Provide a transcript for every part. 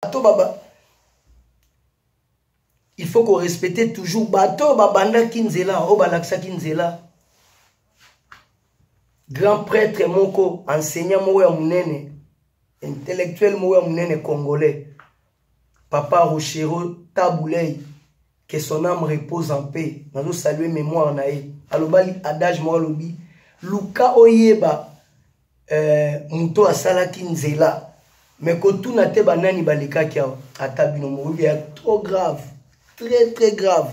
bato baba il faut qu'on respecte toujours bato babanda kinzela o balaksa kinzela grand prêtre moko enseignant moko ya munene intellectuel moko ya munene congolais Papa Rochero Taboulay que son âme repose en paix nazo saluer mémoire nae alobali adage mo alobi luka oyeba muto asala kinzela mais kotuna te banani balekaki atabino morubi ya trop grave très grave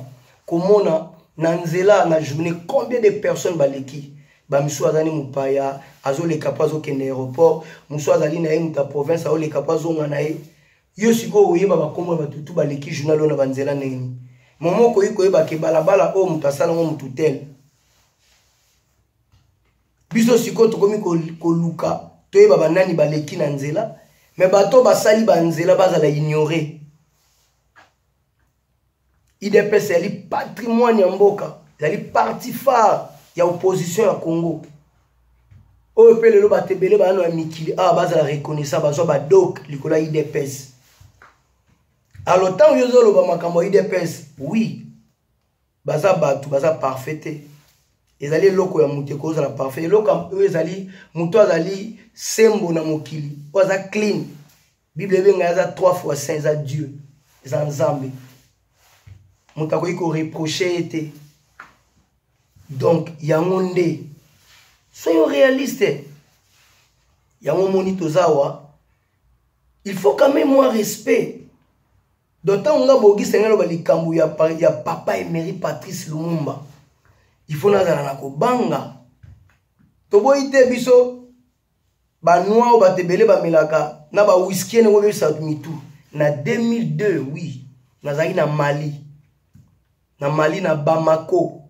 komona na nzela na journée combien de personnes baleki ba miso azali mupaya azoleka pa azokende aéroport miso azali na ye muta province azoleka pa azonga na ye yo siko oyeba bakombo batutu baleki journal ona banzela neni momoko yiko yeba ke balabala o muta sala ngo mutu tel biso siko tokomi koluka toyeba banani baleki na nzela mais bato basali banzela bazala ignorer IDPS yali patrimoine ya mboka yali parti phare ya opposition ya Congo oyo pe lelo batebele bano ya mikili bazala reconnaissant bazwa badok likola IDPS alors tant yo zoloba makambo IDPS oui baza batu baza parfait ezali loko ya mutu kozala parfait loko ezali mutu azali sembo na mokili oza clean Bible benga yaza 3 fois saint za Dieu za nzambe mutu akoki ko reprocher ete donc yango nde soyons réalistes yango moni tozawa il faut quand même moi respect d'autant on a bogi sengelo balikambu ya papa Emery Patrice Lumumba il faut nazala na kobanga toboite biso banwa o batebele bamelaka na ba whisky ne wobe sa mitu na 2002 oui nazali na Mali na Bamako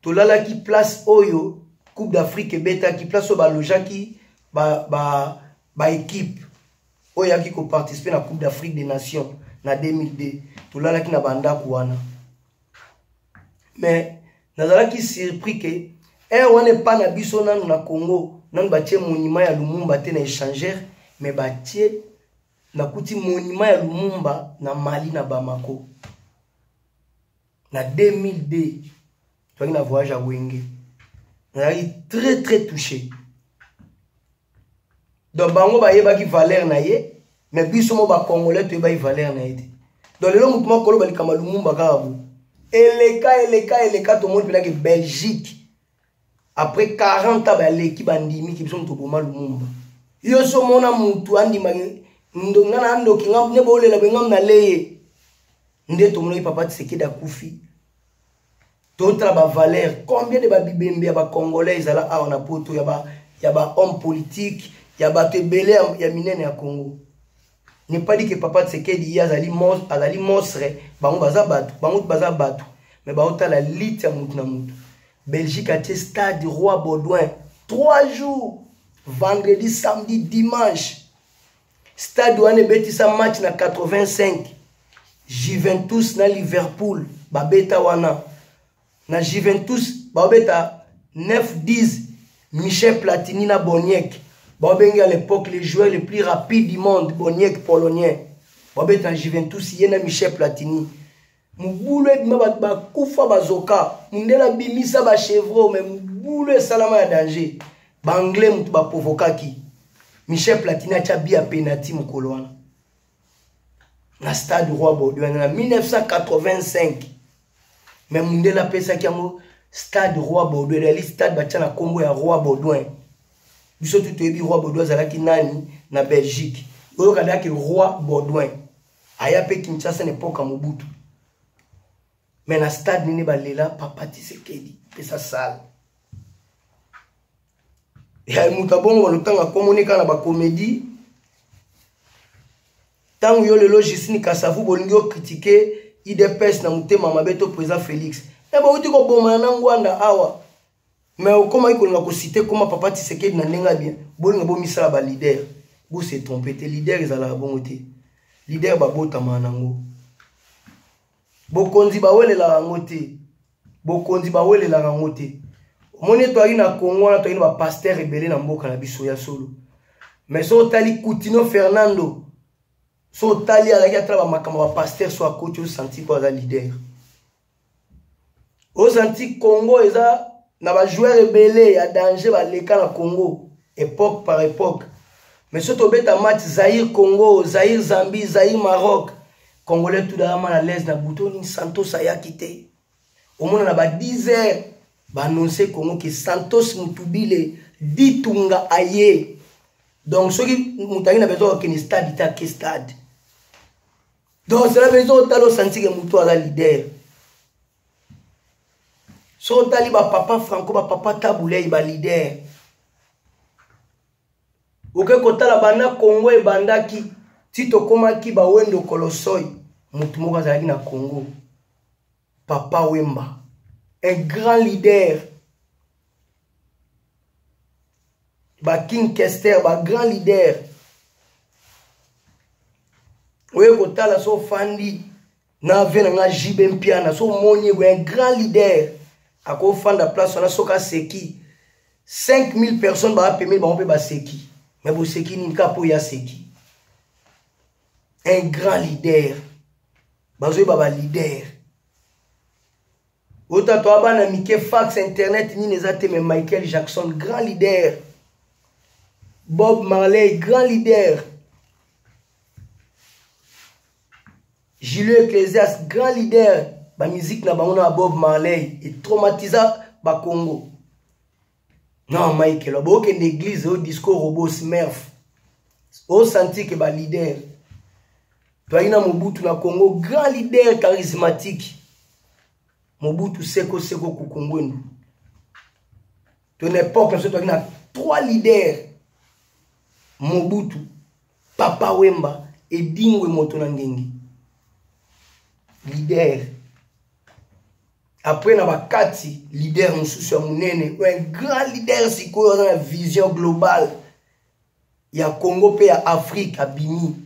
tolala ki place oyo Coupe d'Afrique beta ki place o ba lojaki ba équipe oyoaki ko participer na Coupe d'Afrique des Nations na 2002 tolala ki na banda kuana mais nazala ki surpris que wane pas na biso nanu na Congo nanu batie monument ya Lumumba te na échangeur mais batie na kuti monument ya Lumumba na Mali na Bamako na 2002 toki na voyage à Wenge nazali très touché donc bango bayeba ki valeur na ye mais biso mo ba congolais to ba valeur na ye donc lelo mutu makolo balikama Lumumba kabo eleka to monde pela que Belgique après 40 ans ba leki bandimi ki biso mutu boma Lumumba yo so mona mutu andima ndonga na ndoki ngam ne bolela bengam na leye nde to mona papa Tshisekedi akufi d'autres ba valeur combien de ba bibembe ya ba congolais ezala a na poto ya ba homme politique ya ba tebele ya minene ya Congo n'est pas dit que papa Tshisekedi azali monstre bango baza batu mais ba otala lit ya mutu na mutu Belgique a stade Roi Baudouin 3 jours vendredi samedi dimanche stade wane betisa match na 85 Juventus na Liverpool babeta wana na Juventus babeta 9-10 Michel Platini na Boniek babengi à l'époque les joueurs les plus rapides du monde Boniek polonais babeta Juventus yena Michel Platini mubule ba kufa bazoka mundela bimisa ba chevreau mais mubule salama ya danger banglais mutu ba provokaki Michel Platini a bia penalty mukolo wana na stade Roi Baudouin en 1985 mais mundela pesa kiango stade Roi Baudouin le stade bachana kombo ya Roi Baudouin biso tout ebi Roi Baudouin zalaki nani na Belgique oyo kadaki Roi Baudouin aya pe Kinshasa n'époque Mobutu mais na stade nini balela papa Tshisekedi pesa sale ya mutabongo lutanga komonika na ba comédie tangu yo lelo Gisini Kasavu bolingi o critiquer IDPS na mutema mabeto président Félix e ba uti ko boma na ngwanda awa mais okoma iko nga ko citer comment papa Tshisekedi na ndenga bien bolinga bo misala ba leader bo se tromper te leader ezala bongo te leader ba bota manango bokonzi bawelela ngote bokonzi bawelela ngote moni to ina Congo na to ina ba pasteur rebelle na mboka na biso ya solo mais so tali Coutinho Fernando So tali azalaki atala bamakambo ba pasteur so akoti osenti ko aza leader. Osenti Congo eza na ba joueur ebele ya danger baleka na Congo époque par époque. Mais surtout beta match Zaïre Congo, Zaïre Zambie, Zaïre Maroc, Congolais tout d'abord à l'aise na boutoni Santos aya quitté. Au moins on a 10 heures ba annoncer Congo que Santos Mutubile Ditunga aye. Donc ceux qui mutaki na besoin que stade ita ke stade. Donc c'est la maison talo senti que mutu ala leader. So tali ba papa Franco ba papa Taboulé ba leader. Oke kotala bana Congo e bandaki tito komaki ba wendo kolosoi mutu moko azalaki na Congo. Papa Wemba, un grand leader. Ba King Kester, ba grand leader. Oye kotala so fandi na vena nga jibe mpiana so monye un grand leader. Ako fanda place on a soka seki 5000 personnes ba pemel ba on peut ba seki. Mais vous seki ni kapo ya seki. Un grand leader. Bazoy baba leader. Ota to abana mike fax internet ni nezate mais Michael Jackson grand leader. Bob Marley grand leader. Julio Ecclesias grand leader. Ba musique na bango na Bob Marley et traumatiza ba Congo. Non, Michael, il y a une église au discours robot Smurf. Au senti que ba leader. Toi, il y a Mobutu na Congo, grand leader charismatique. Mobutu Seko Seko Kukungwenu. De l'époque, il y a 3 leaders. Mobutu, Papa Wemba et Dingwe Motonangengi. Leader. Après, on a 4 leaders, un grand leader, c'est quoi dans la vision globale. Il y a Congo, il y a Afrique, à Bini.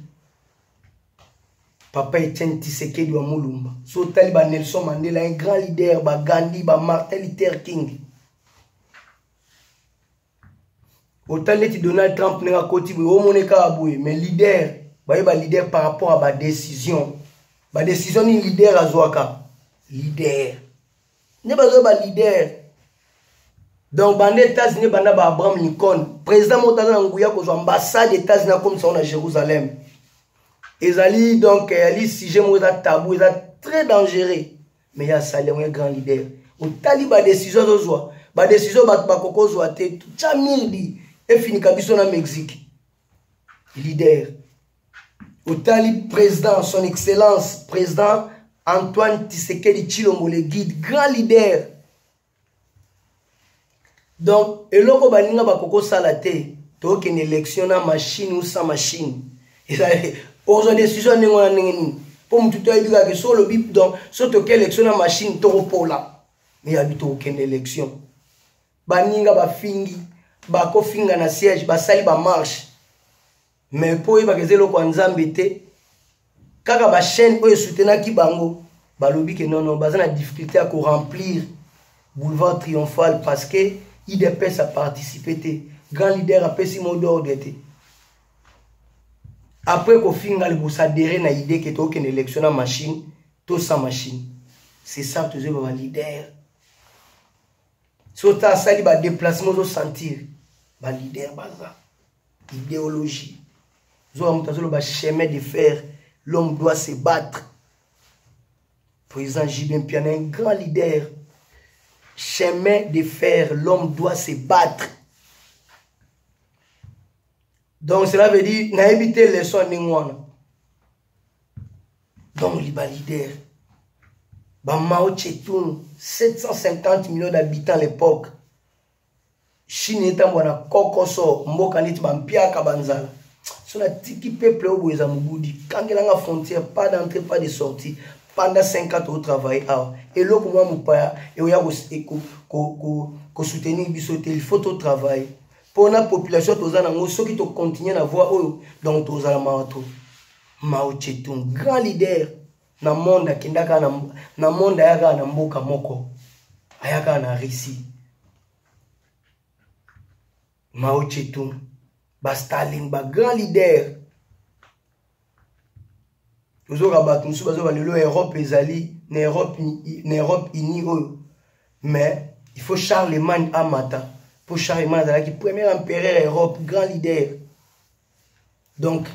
Papa Etienne Tshisekedi wa Mulumba. So Taliban Nelson Mandela, un grand leader, ba Gandhi, ba Martin Luther King. Autant les Donald Trump n'a pas côté, mais leader, ba leader par rapport à ba décision. Ba décision ni leader à Zouaka. Leader. Ne pas de leader. Donc, les États-Unis, Abraham Lincoln, président Montana Ngouya, qui est ambassade des États-Unis comme ça à Jérusalem. Et ali donc, ali sujet tabou, ils sont très dangereux. Mais il y a un grand leader. Au taliban décision, ba décision, ba koko zoate, tout ça mildi, et fini kabiso na Mexique. Leader. Au talib président, son excellence, président Antoine Tshisekedi Tshilombo, le guide, grand leader. Donc, et là, baninga bakoko salate, to une élection na machine ou sans machine. Et ça, pour une décision n'engoni. Pour me tout dire que sur le bip donc, surtout quelle élection na machine to pour là. Mais il y a aucune élection. Baninga ba fingi, ba ko finga na siège, ba sali ba marche. Mais pour y ba kezelo kwa nzambete. Kaka ba chaîne oyo soutenir ki bango ba lobi que non baza na difficulté à remplir boulevard triomphal parce que IDPS a participé grand leader a pesi mot d'ordre après ko finga le s'adhérer na idée que to une élection na machine to sans machine c'est ça toujours ba leader so ta sali ba déplacement au sentir ba leader baza idéologie zo amutazolo ba chemin de fer. L'homme doit se battre. Président J.B. Mpiana, un grand leader. Chemin de fer, l'homme doit se battre. Donc cela veut dire, n'a évité les sons n'ingwana. Donc il est leader. Mao Tse-tung, 750 millions d'habitants à l'époque. Chine est en Kokoso, Mboka niti Bampia Kabanzala. Sur la petite peuple où ils ont moudi, quand il y a une frontière, pas d'entrée, pas de sortie, pendant 5 ans au travail. Et là, pour moi, il y a soutenir il faut au travail. Pour la population, ceux qui continuent à voir, donc, tous à Mao Tse-tung, grand leader, dans le monde, dans le monde, il y a un mboka moko, il y a un Russie. Mao Tse-tung. Ba Staline, ba grand leader. tozoka bato mosusu bazoba lelo Europe ezali na Europe ini oyo. Mais il faut Charlemagne amata. Pour Charlemagne azalaki premier empereur Europe, grand leader. Donc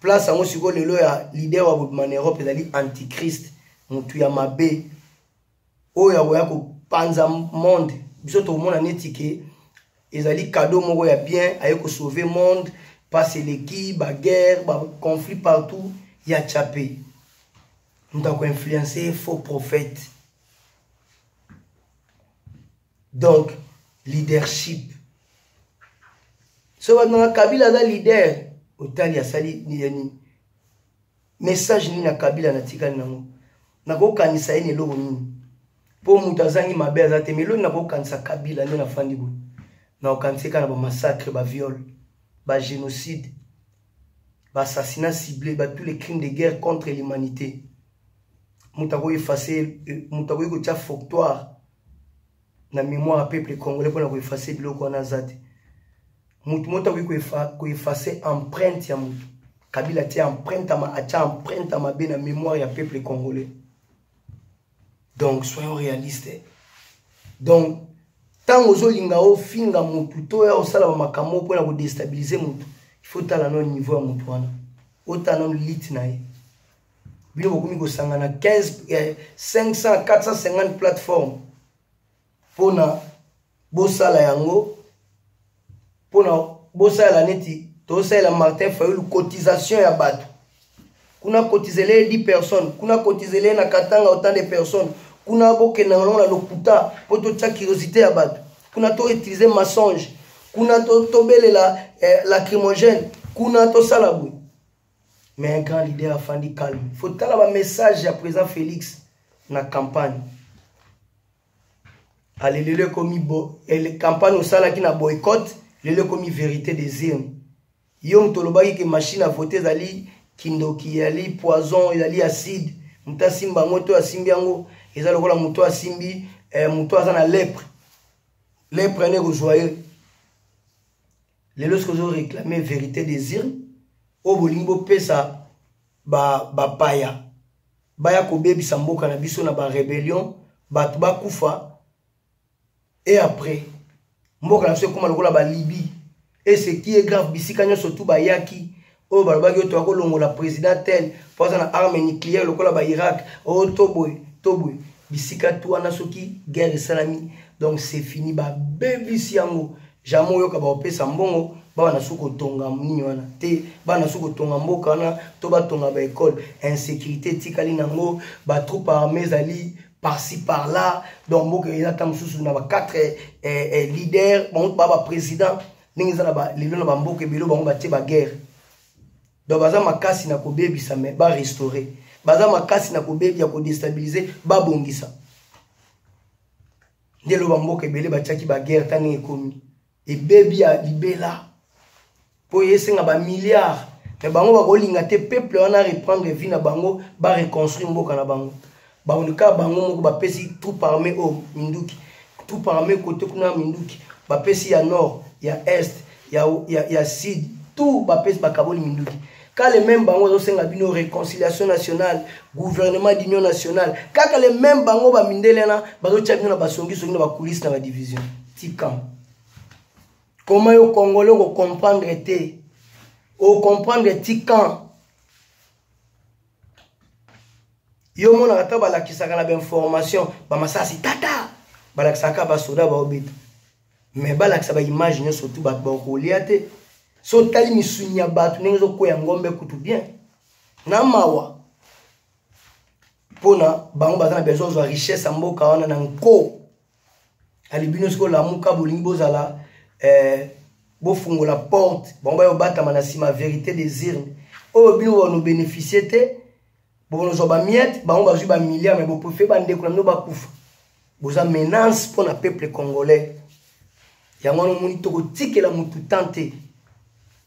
place yango siko lelo ya leader wa bobima na Europe ezali antichrist, mutu ya mabe oyo akoya kopanza monde. Biso tomona neti ke ezali cadeau moko ya bien aye ko sauver monde, passer l'équipe, ba guerre, ba conflit partout, ya chapé. Nous avons influencé faux prophètes. Donc, leadership. Ce que Kabila est leader. Otali asali ni message ni na Kabila na tika nango. Nako kanisa ene logo nini. Po mutazangi mabe azate melo nako kanisa Kabila na fandi bo. Na okanseka na ba massacre, ba viol, ba génocide, ba assassinat ciblé, ba tous les crimes de guerre contre l'humanité. Moutako effacer, moutako eko factoire na mémoire à peuple congolais pour effacer biloko wana zate. Moutako eko effacer empreinte ya mutu. Kabila tia empreinte ma be na mémoire ya peuple congolais. Donc soyons réalistes. Donc tant aux linga o finga mutu to ya osala makambo pour na déstabiliser mutu. Il faut tala no niveau ya mutu wana. Otana lit na ye. Bino bokomi ko sangana 15 500 450 plateformes pona bosala yango pona bosala neti to sala Martin Fayulu cotisation ya bato kuna cotiser 10 personnes kuna cotiser na Katanga autant de personnes kuna boke na lokuta poto tcha curiosité ya bato kuna to utiliser mensonge kuna to tobelela lacrymogène kuna to sala bou. Mais un grand leader a fait calme. Il faut avoir un message à présent Félix dans la campagne. Allez, le commis la campagne au sala qui n'a boycott, le commis vérité des urnes. Yom tolobaki que machine à voter zali kindoki ali poison, ali acide. Muta simba moto asimbi yango, ezalo kola moto asimbi, moto azana lèpre. Lèpre ne ko joyeux. Les lorsque vous réclamez vérité des urnes, o bolingo pesa ba paya baya ko bebi samboka na biso na ba rébellion batu ba kufa et après mboka na biso koma lokola ba Libye et ce qui est grave bisika nyonso tout ba yaki o balobaki to ko longola président tel poza na arme nucléaire lokola ba Irak o toboy bisika tout wana soki guerre salami. Donc c'est fini ba bebi siango jamais yoka ba pesa mbongo bana suko tonga mni wana te bana suko tonga mboka wana to ba tonga ba école insécurité tikali nango ba troupes armées ali par-ci par-là donc mboka ila tam susu na ba 4 leaders bon ba président ningi za na ba lelo na ba mboka belo ba ba te ba guerre donc baza makasi na ko bebisa mais ba restaurer baza makasi na ko bebi ya ko déstabiliser ba bongisa ndelo ba mboka bele ba tchaki ba guerre tani ekomi et baby a libéla pour yesenga ba milliards mais bango ba kolinga te peuple wana reprendre vie na bango ba reconstruire mboka na bango ba onika bango moko ba pesi tout armé au Minduki tout armé côté kuna Minduki ba pesi ya nord ya est ya sud tout ba pesi ba kaboli Minduki quand les mêmes bango zo senga bino réconciliation nationale gouvernement d'union nationale quand les mêmes bango ba mindelena ba zo tchabino na ba songi na ba coulisse na ba division tikam. Comment au Congolais vous comprendre été au comprendre tikan yo mona kata bala kisaka na information ba masasi tata bala kisaka ba soda ba obita mais bala kisaba image ne surtout ba koliate so tali misunya batu nenzo ko ya ngombe kutu bien na mawa pona bango bazana besoin de richesse mboka wana na nko alibino sko la muka bolingo zala bofungo la porte bon ba yobata manasima vérité des urnes o bino wa no bénéficier te bon no ba miette ba on ba ba milliards mais bo préfet ba ndeko na no ba kufa boza menace pour le peuple congolais ya ngwana moni to ko tikela mutu tante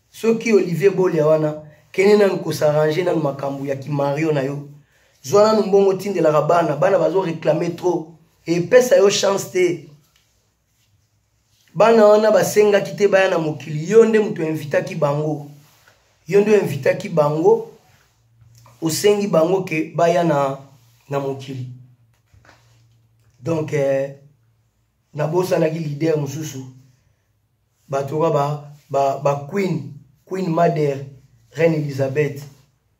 ceux qui Olivier Bolia wana kenena ko s'arranger na makambu ya ki Mario na yo zwana no mbongo tindela rabana bana bazo réclamer trop et pesa yo chance te bana wana basenga kite baya na mokili yonde mutu invita ki bango yondo invita ki bango osengi bango ke baya na mokili. Donc na bosa na ki leader mususu batoka ba Queen Mother Reine Elizabeth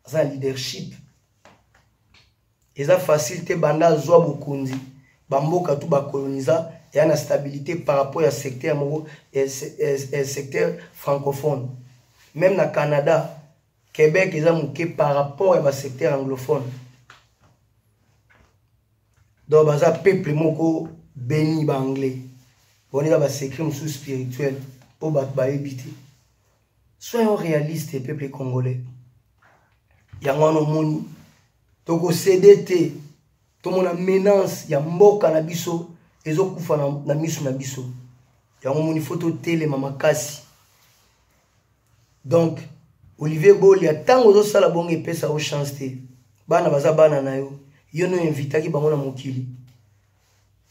ça leadership eza facilité banda zwa bokonzi bamboka tu ba coloniser et na stabilité par rapport à secteur moko secteur francophone. Même na Canada, Québec eza muke par rapport à secteur anglophone. Donc baza peuple moko béni ba anglais. On est dans ba secret sous spirituel pour ba éviter. Soyons réalistes peuple congolais. Yango no moni toko CDT to mona menace ya mboka na biso ezokufa na misu na biso. Yango moni photo télé mama kasi. Donc Olivier Boli a tango zo sala bonge pesa o chance te. Bana baza bana na yo. Yo no invita ki bango na mokili.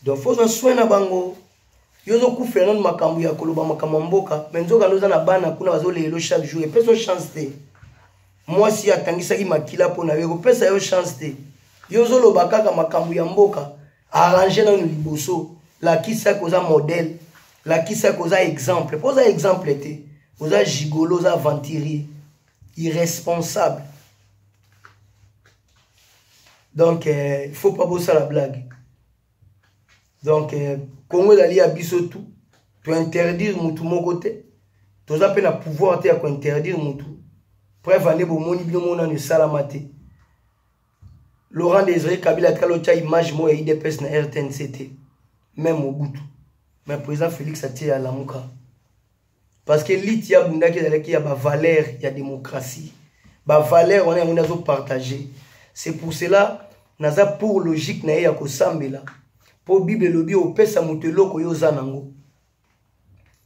Donc faut so soin na bango. Yo zo ku Fernand makambu ya koloba makambo mboka, menzoka loza na bana kuna bazo lelo chaque jour et pesa o chance te. Moi si atangisa ki makila pona yo pesa yo chance te. Yo zo loba kaka makambu ya mboka, arranger na liboso, la kisa koza modèle, la kisa koza exemple. Posa exemple te. Oza gigolo, oza aventurier, irresponsable. Donc, il ne faut pas bosser la blague. Donc, Congo d'ali abisso tout, tu interdire moutou mon côté, tu as peine à pouvoir te interdire moutou. Bref, on est bon, mon ibno mon ane salamate. Laurent Désiré Kabila Kalocha image moi et IDPS na RTNCT, même au bout. Mais le président Félix a tiré à la mouka. Parce que l'it y a bunda qui a valeur, il y a démocratie. Ba valeur on a partagé. C'est pour cela naza pour logique na ya ko sambela. Pour Bible lobi o pesa mutelo ko yo zanango.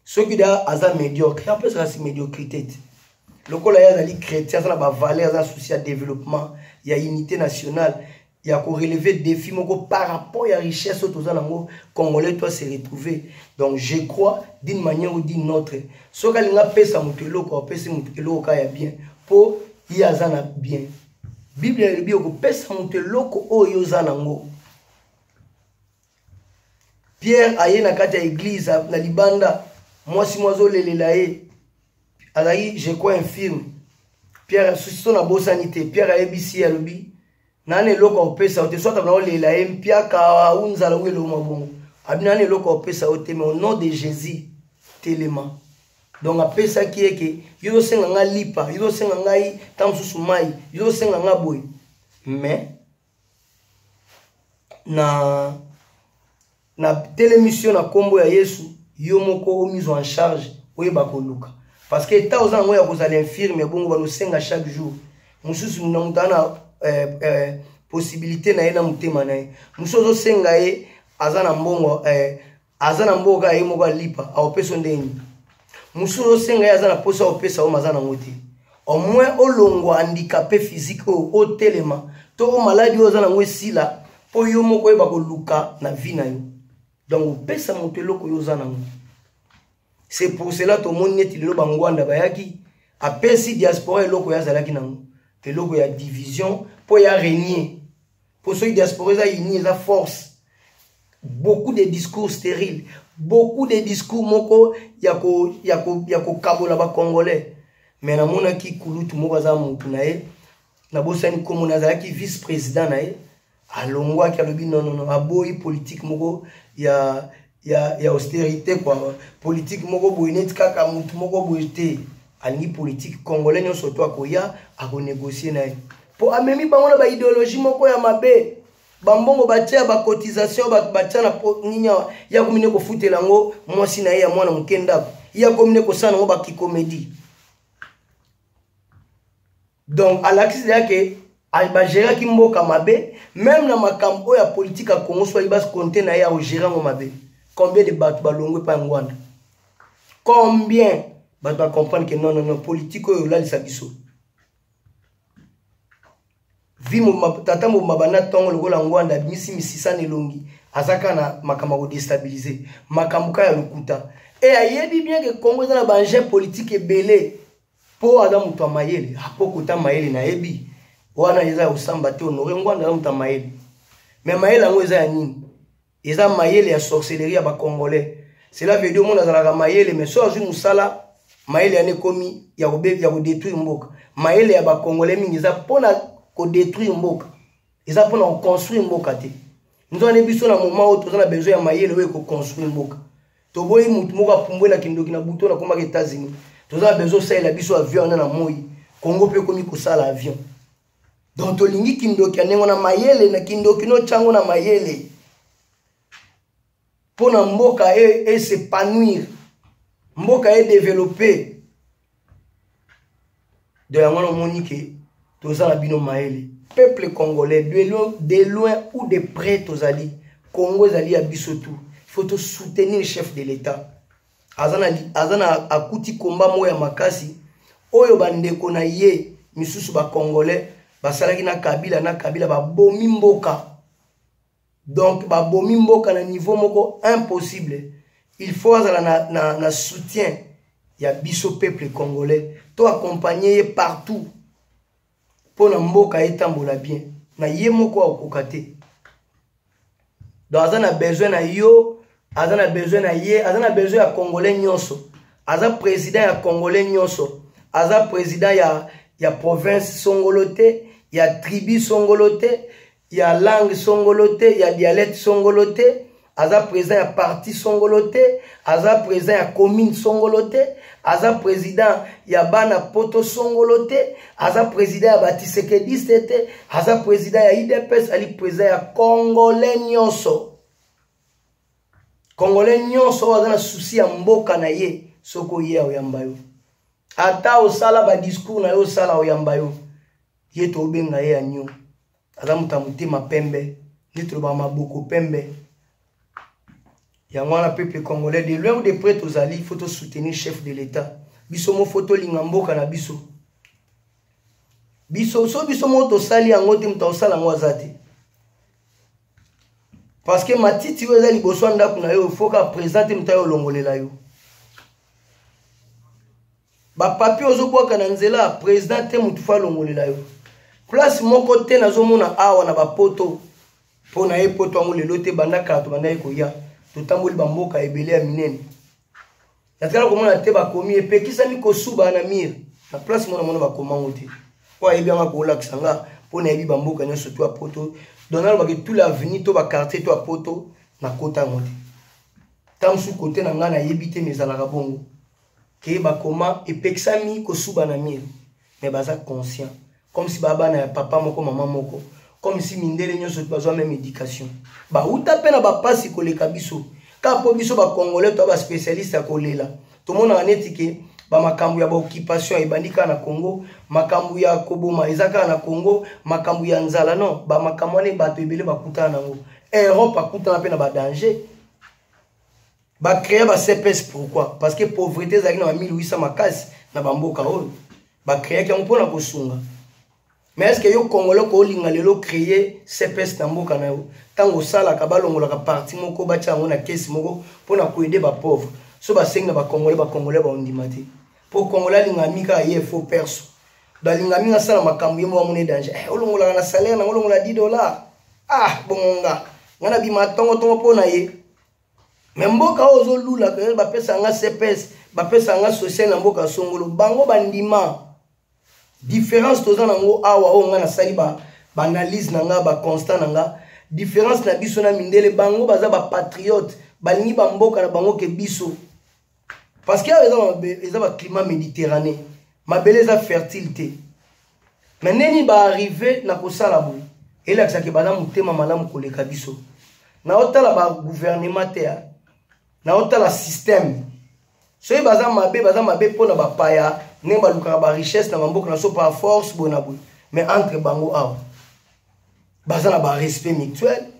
Ceux qui da aza médiocre, après ça c'est médiocrité. Le col ya dali chrétien ça ba valeur ça souci à développement, il y a unité nationale. Il y a qu'on relever des défis par rapport à la richesse aux Congolais doivent se retrouver. Donc je crois d'une manière ou d'une autre. Ce que l'on a fait, ça m'a fait bien. Pour y avoir bien. Bible est bien que pesa muteloko o yozanango. Pierre aye na kati ya église na libanda. Moi si moi zo lelelae. Alaï je crois infirme. Pierre sous na bosanité. Pierre a ebisi ya lobi. Nane loko opesa ote soit abna olela empia ka unzala ngelo mabongo abinane loko opesa ote mais au nom de Jésus tellement donc apesa ki eke yo senga nga lipa yo senga ngai tamsusu mai yo senga nga boy mais na télémission na kombo ya Yesu yo moko o mise en charge oyeba ko luka parce que ta ozanga ngoya ko zala infirme bongo ba no senga chaque jour mususu na mutana possibilité na yena mutema na ye musozo senga ye azana mbongo azana mboga ye moko lipa a opeso ndeni musozo senga ye azana posa opesa o mazana ngoti au moins olongwa handicapé physique o telema to o maladie o zana ngwesila po yo moko yeba ko luka na vie na yo donc opesa moteloko yo zana ngoti. C'est pour cela to moni neti lelo bangwanda bayaki apesi diaspora eloko ya zalaki nango eloko ya division pour y régner. Pour ceux qui diaspora ça uni la force. Beaucoup de discours stériles, beaucoup de discours moko yako kabola ba congolais. Mais na mona ki kulutu moko za mutu na ye na bosani komo na ki vice président na ye alongwa ki alobi non aboyi politique moko ya austérité quoi politique moko boynet kaka mutu moko boyete ani politique congolais nyo soto akoya ako négocier na ye. Pour amemi bango ba idéologie moko ya mabe bambongo batia ba cotisation batia na ninya ya komine ko futela ngo mwasi na ye ya mwana mukenda ya komine ko sana ngo ba ki comédie. Donc à l'axe yake ba gérer ki mboka mabe même na makambo ya politique a Congo soit ibas compter na ya o gérer ngo mabe. Combien de batu balongwe pa ngwanda? Combien bato ba comprendre que non politique oyo la lisabiso. Vimo tata mo mabana tongo lokola ngwanda misi 600 elongi azaka na makama ko déstabiliser makamuka ya lukuta et ayebi bien que Congo za na banje politique ebele po adam muto mayele apoko ta mayele na yebi wana eza osamba te honore ngwanda muta mayele mais mayele yango eza ya nini eza mayele ya sorcellerie ya ba congolais cela veut dire mon azalaka mayele mais so azui musala mayele ane komi ya ko détruire mboka mayele ya ba congolais mingi eza pona ko détruire mboka eza pona ko construire mboka te nous on biso na moment où tozana besoin ya mayele we ko construire mboka to boyi mutu moko apumbwela kindoki na buto na komaka États-Unis tozana besoin ça la biso avion na moi Congo pe komi ko sala avion donc to lingi kindoki anengo na mayele na kindoki no chango na mayele pona mboka et s'épanouir mboka et développer de la ngona monique tozana bino mayele peuple congolais de loin ou de près tozali Congo zali abiso tout il faut soutenir le chef de l'État azana akuti komba moya makasi oyo bandeko na ye misusu ba congolais basalaki na Kabila ba bomi mboka donc ba bomi mboka na niveau moko impossible il faut azala na soutien ya biso peuple congolais to accompagner partout pour na mboka etambola bien na ye moko okokate donc azana besoin na yo azana besoin na ye azana besoin ya congolais nyonso aza président ya congolais nyonso aza président ya province songolote ya tribu songolote ya langue songolote ya dialecte songolote aza président ya parti songolote aza président ya commune songolote aza président ya bana poto songolote aza président ya batisekediste te aza président ya IDPS ali président ya congolais nyonso aza na souci ya mboka na ye soko ye oyamba yo ata osala ba discours na yo osala oyamba yo ye to benga ye anyo aza mutama pembe nitro ba maboko pembe ya mwana peuple congolais de loin ou de près tozali il faut soutenir chef de l'État biso mo photo linga mboka na biso biso mo to sali yango te muta osala ngo azate parce que matiti yo ezali boso ndako na yo faut ka présenter muta yo longolela yo ba papier ozobwaka na nzela président te mutu fa longolela yo place moko te nazomona awa na ba poto pona ye poto ngo lelo te bandaka to bandaye ko ya totamboli bamboka ebele ya minene natikala komona te bakomi epekisami kosuba na mire na place mona mona bakomango te po ayebi anga koolakisa nga mpo nayebi bamboka nyonso to ya poto donc nalobaki tout l'avenir to baquartier to ya poto na kota yango te ta mosusu kote na ngai nayebi te mezalaka bongo ke bakoma epekisami kosuba na mire mais baza conscient comme si babana ya papa moko mama moko comme si mindele nyonso bazwa même éducation bauta pe na bapasi koleka biso ka po biso ba congolais to ba spécialiste kolela to mona neti ke ba makambu ya ba occupation ebandika na Congo makambu ya koboma ezaka na Congo makambu ya nzala non ba makambu ne bato ebele bakutana nango Europe akutana pe na ba danger ba créer ba CPS pourquoi parce que pauvreté zaki na 1800 makasi na bamboka oyo ba créer ki mpona kosunga. Mais est-ce que yo congolais ko linga lelo créer CPS na mboka na yo tango sala ka balongola ka parti moko ba tyango na caisse moko pona ko aider ba pauvre so ba senga ba congolais ba ondimati pour congolais linga mika ye faux perso ba linga minga sala makambu yemo wa mone danger olongola na salaire na olongola $10 bonga ngana bi matongo tongo pona ye mais mboka ozo lula ka ba pesa nga CPS ba pesa nga social na mboka songolo bango bandima différence tozana ngo awa o nga na sali ba analyse nanga ba constant nanga différence na biso na mindele bango baza ba patriote balingi ba mboka na bango ke biso parce que eza ba climat méditerranéen mabele za fertilité mais neni ba arriver na kosala bo elakisa ke bana mutema malamu koleka biso na otala ba gouvernement te na otala système so baza mabe pona ba paya nemba luka ba richesse na mboka na so par force bonabu mais entre bango awa baza na ba respect mutuel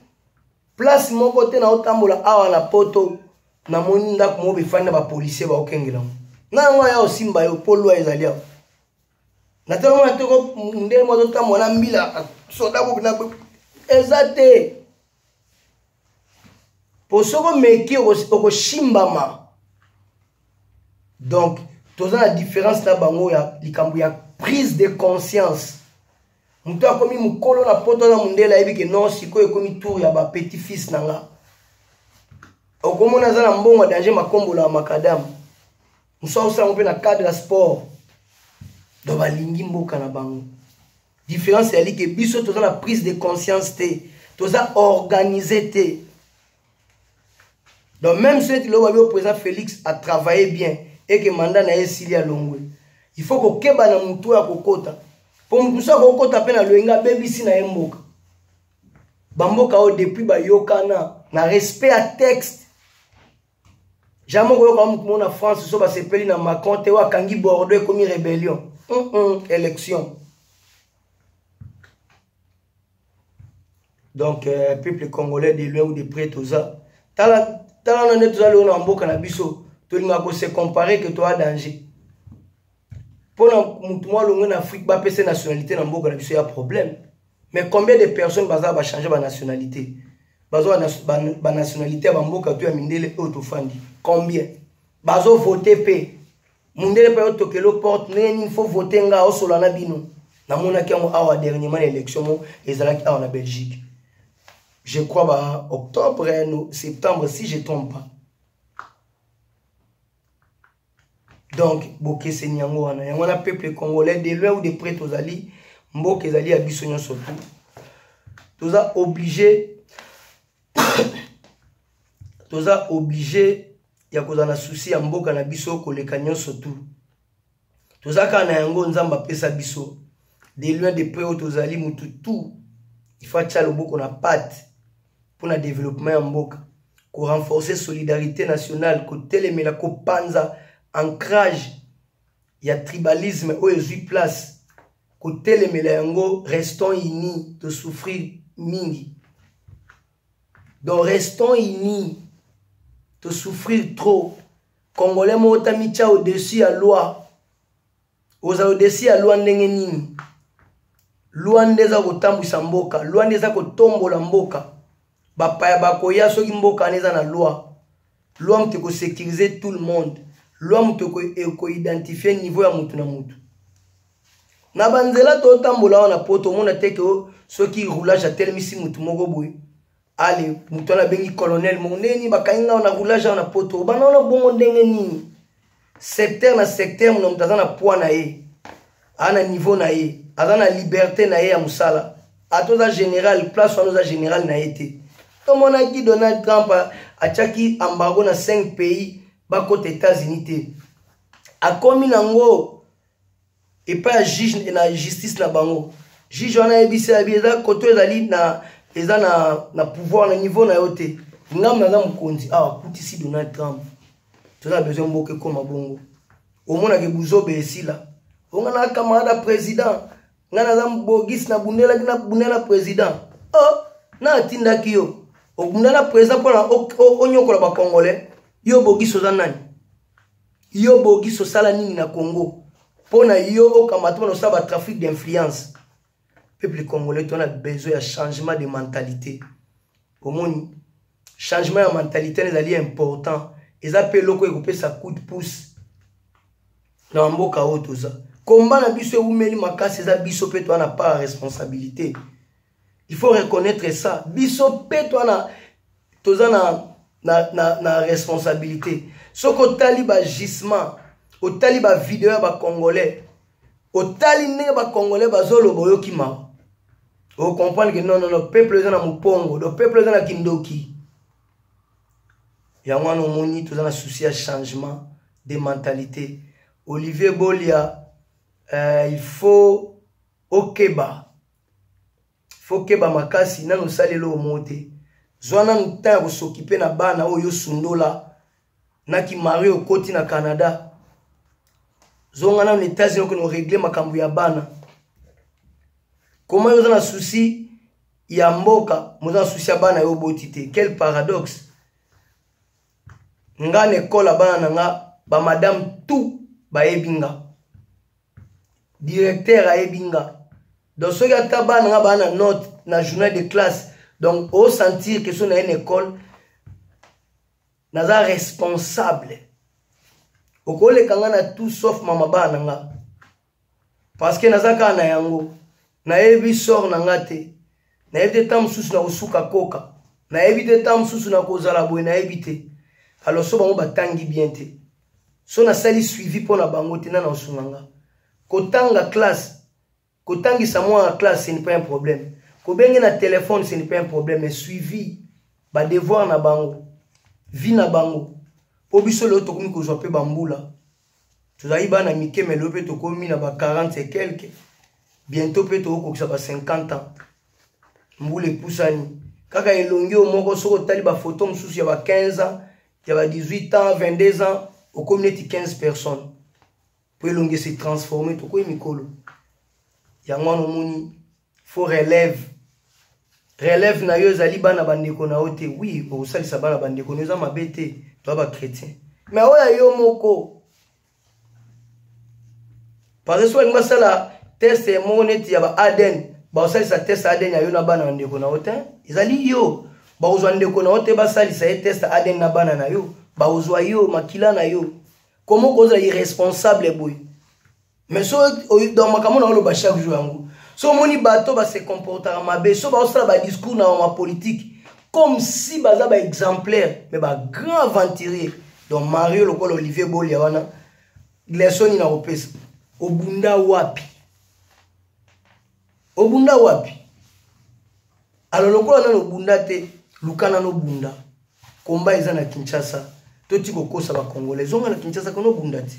place moko te na otambola awa na poto na moni ndako mo be fanda ba policier ba okengela na ngo ya osimba yo polo ezali awa na telo mo to ko nde mo to tamona mbila soda ko na ezate posoko meki oko shimbama donc toza la différence na bango ya likambu ya prise de conscience Mutu akomi mukolo na poto na mundela yebi ke non sikoyo ekomi tour ya ba petit fils nanga. Okomona za na mbongo danger makombola ya makadamu. Musa osala mpe na cadre sport. Do balingi mboka na bango. Différence ya li ke biso toza na prise de conscience te. Toza organisé te. Donc même si le président Félix a travaillé bien et que le mandat n'a pas longue, il faut que le na mutu ya kokota. Pour mutu sa kokota pe na loenga baby si na mboka. Bamboka o depuis ba yokana na respect à texte. Jamais ko yoka mutu na France so ba sepeli na Macron te wa kangi Bordeaux comme rébellion. Élection. Donc peuple congolais de loin ou de près tout ça. Tala on est tous allés en mboka na biso, to linga ko se comparer que toi danger. Pour mutu moi longo na Afrique ba pese nationalité na mboka na biso ya problème. Mais combien de personnes baza ba changer ba nationalité? Bazo ba nationalité ba mboka to ya mindele autofandi. Combien? Bazo voter pe. Mundele pa to kelo porte neni il faut voter nga osola na bino. Na mona ki ngo awa dernièrement l'élection mo ezalaki awa na Belgique. Je crois bah, octobre, septembre, si je ne trompe pas. Donc, Boké Senyango, on a un peuple congolais, de loin ou de près, tous ali, Mboké Zali a bisognon surtout. Tous a obligé, il y a un souci à Mboka na biso, que les canyons surtout. Tous a quand yango nzamba pesa biso, de loin de près, tous ali, tout. Il faut que nous ayons patte pour le développement en Mboka, pour renforcer la solidarité nationale, pour téléméla, pour panza, ancrage, il y a tribalisme, où il y a place, pour téléméla, restons unis, de souffrir mingi. Donc restons unis, de souffrir trop. Congolais, moi, t'as au-dessus à loi. Au-dessus à loi, n'engenini. Loi ndeza kotambwisa mboka, loi ndeza kotombola mboka. Bapaya bakoya soki mboka neza na loi. Loi mte ko sécuriser tout le monde. Loi mte ko identifier niveau ya mutu na mutu. Na banzela to tambola na poto mona teke soki roulage a telmisi mutu moko boy. Ale mutu na bengi colonel moneni bakainga na roulage na poto. Bana na bongo ndenge nini. Secteur na secteur mona mutaza na poids na ye. Ana niveau na ye. Aza na liberté na ye ya musala. Atoza général, place wana za général na été. To mona ki Donald Trump a tchaki embargo na 5 pays bakote États-Unis te. Akomi nango et pas juge na justice na bango. Juge wana ebisi eza koto ezali na pouvoir na niveau na yote. Ngam na za mukonzi kutisi Donald Trump. Toza besoin mboke koma bongo. Omona ke buzobe esila. On a un camarade président. On a un bogis na bundela président. Oh, na tinda kiyo. O bundela président pour la onyo kola ba congolais. Yo bogis ozanani. Yo bogis osala nini na Congo. Pona yo o kamato no saba trafic d'influence. Peuple congolais on a besoin de changement de mentalité. Au monde changement de mentalité est important. Ils appellent loko ekope sa coup de pouce. Na mboka otoza. Combat na biso oumeli makasi za biso pe toi na pas responsabilité. Il faut reconnaître ça. Biso pe toi na toza na responsabilité. Soko taliba gisement, o taliba vidéo ba congolais. O tali ne ba congolais ba zolo boyo kima. O comprendre que non peuple za na mupongo, le peuple za na kindoki. Ya mwana moni toza na souci à changement de mentalité. Olivier Bolia il faut okeba. Il faut keba makasi na no salelo mote. Zwana nta ko s'occuper na bana oyo sundola na ki mari okoti na Canada. Zonga na États-Unis ko no régler makambu ya bana. Comment yo na souci ya mboka, mo na souci ya bana yo botité. Quel paradoxe. Nga nekola bana nga ba madame tout ba ebinga. Directeur a ebinga. Donc ceux qui ont bana note na journal de classe. Donc au sentir que sont dans une école naza responsable. Okole kanga na tout sauf mama bana nga. Parce que naza kana yango nayebi sort na ngate nayebi tam susu na usuka koka nayebi te tam susu na kozala boy nayebi te alors so bango batangi bien te so na sali suivi pona bango te na osunganga kotanga classe kotangisa moi en classe ce n'est pas un problème kobenge na téléphone ce n'est pas un problème mais suivi ba devoir na bango vie na bango po biso le tokomi kozwa pe bambula tozali bana mike mais le pe tokomi na ba 40 et quelques bientôt pe tokokisa ba 50 ans mbule pusani kaka elongi o moko soko tali ba photo msusu ya ba 15 ans ya ba 18 ans 22 ans au communauté 15 personnes pour elongi se transformer tokoyi mikolo yango no moni faut relève na yo ezali bana bandeko na ote oui osalisa bana bandeko neza mabete to ba chrétien mais oya yo moko par exemple nga sala test moneti ya ba ADN ba osalisa test ADN ya yo na bana bandeko na ote ezali yo ba ozwa ndeko na ote ba salisa test ADN na bana na yo ba ozwa yo makila na yo comment cause irresponsable boy mais so dans makambo na lo ba chaque jour yango so moni bato ba se comporter mabe so ba osala ba discours na ma politique comme si baza ba exemplaire mais ba grand aventurier donc Mario lokolo Olivier Bolia wana lesoni na opesa obunda wapi alors lokolo na obunda te lukana no bunda komba eza na Kinshasa toti kokosa ba congolais zonga na Kinshasa kono bunda te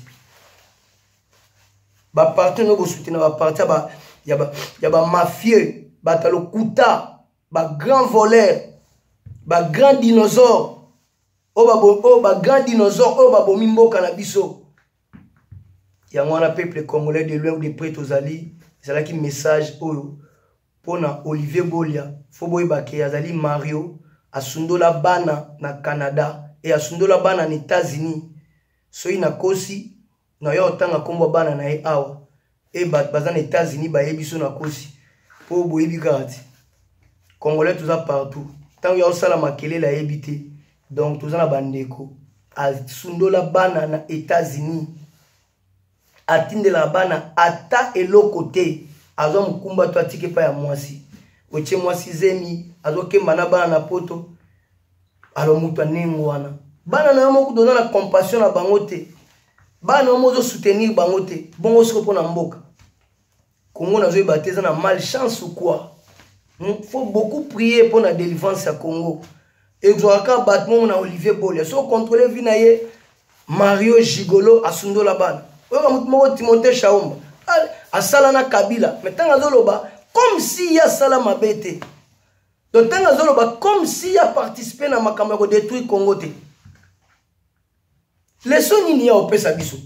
ba parti no bo soutenir ba parti ba ya ba mafieux ba talokuta ba grand voleur ba grand dinosaure ba grand dinosaure ba bomi mboka na biso yango wana peuple congolais de loin ou de près tozali ezalaki message oyo pona Olivier Bolia fo boyeba ke azali Mario asundola bana na Canada et asundola bana na États-Unis soyi na kosi na yo tanga kombo bana na e awa et baza na États-Unis ba yebiso na kosi po boyebi kati congolais toza partout tant yo sala makele la yebite donc toza na bandeko asundola bana na États-Unis atindela bana ata eloko te azo mukumba to atike pa ya mwasi oche mwasi zemi azo kemba na bana na poto alo mutu anengo wana bana na mo kudona na compassion na bango te bana mo zo soutenir bango te bongo siko pona mboka Congo na zo bateza na malchance ou quoi faut beaucoup prier pour la délivrance à Congo exoaka batmo na Olivier Bolia so contrôler vi na ye Mario Gigolo asundo la bana oyo mutu moko Timothée Chaumba asala na Kabila mais tanga zoloba comme si ya sala mabete donc tanga zoloba comme si ya participer na makambo ko détruire Congo te leçon nini ya opesa biso